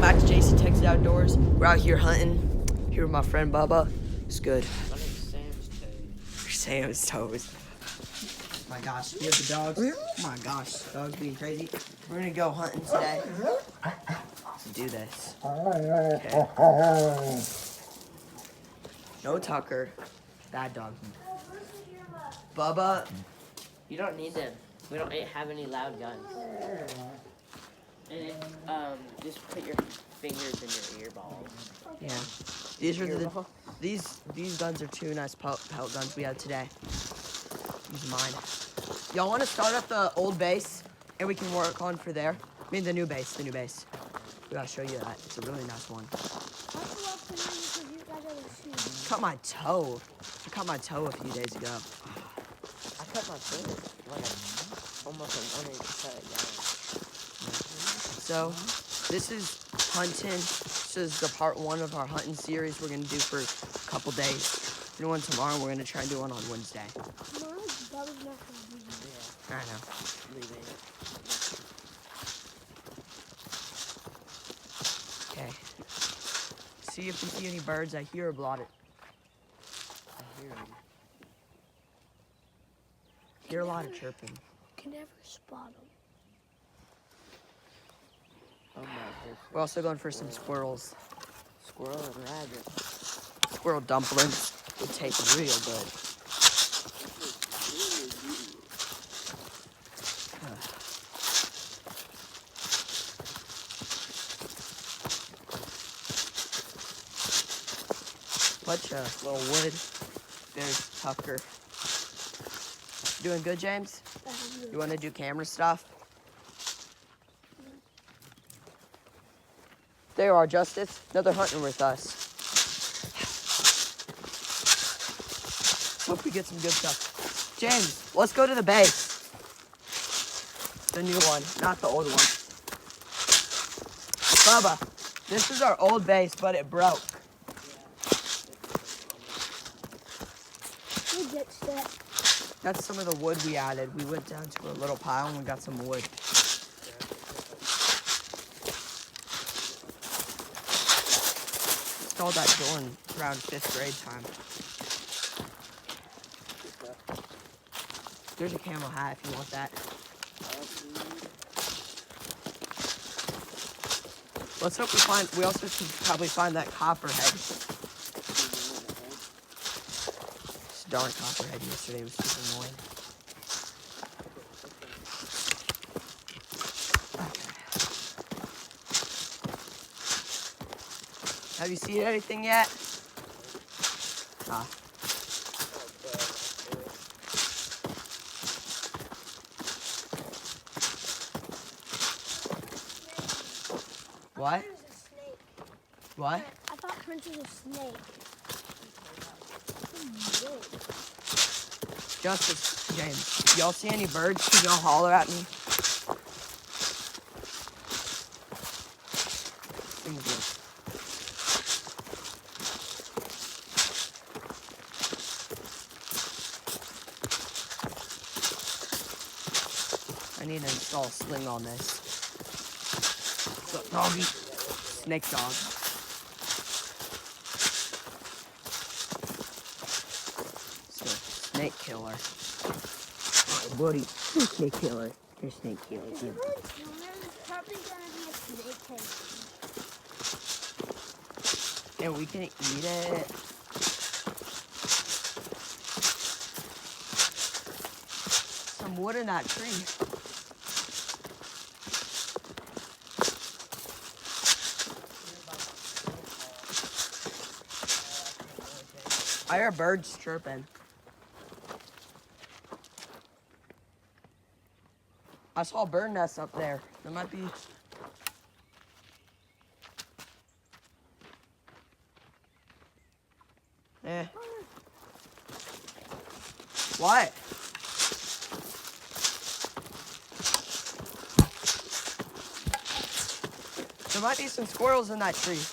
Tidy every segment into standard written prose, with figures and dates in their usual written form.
back to JC Texas Outdoors. We're out here hunting. Here with my friend Bubba. It's good. My name's Sam's Toad. Sam's toes. My gosh, you have the dogs. Oh my gosh, dogs being crazy. We're gonna go hunting today. Let's do this. Okay. No Tucker. Bad dog. Bubba. You don't need them. We don't have any loud guns. And just put your fingers in your earballs. Yeah. These are these guns are two nice pellet guns we have today. Use mine. Y'all want to start at the old base and we can work on for there? I mean the new base. We gotta show you that. It's a really nice one. Cut my toe. I cut my toe a few days ago. I cut my finger. Almost wanted to cut it down. So, this is hunting. This is the part 1 of our hunting series we're gonna do for a couple days. Do one tomorrow. We're gonna try and do one on Wednesday. I know. Okay. See if we see any birds. I hear a lot of. I hear them. Hear a lot of chirping. Can never spot them. Oh my goodness. We're also going for some squirrels. Squirrel and rabbit. Squirrel dumplings would taste real good. Bunch of little wood. There's Tucker. Doing good, James? You want to do camera stuff? There you are, Justice. Another hunting with us. Hope we get some good stuff. James, let's go to the base. The new one, not the old one. Bubba, this is our old base, but it broke. That's some of the wood we added. We went down to a little pile and we got some wood. Installed that door in around 5th grade time. There's a camel hat if you want that. Let's hope we also should probably find that copperhead. This darn copperhead yesterday was super annoying. Have you seen anything yet? Ah. What? What? I thought Prince was a snake. Justice, James, y'all see any birds? Can y'all holler at me? I need to install a sling on this. What's up, doggy? Snake dog. Snake killer. Alright, buddy. Snake killer. You're snake killer. There's probably gonna be a snake cage. And we can eat it. Some wood in that tree. I hear birds chirping. I saw a bird nest up there. There might be. What? There might be some squirrels in that tree.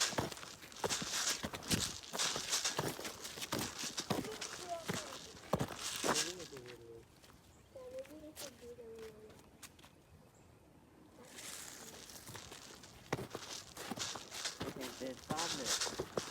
did 5 minutes.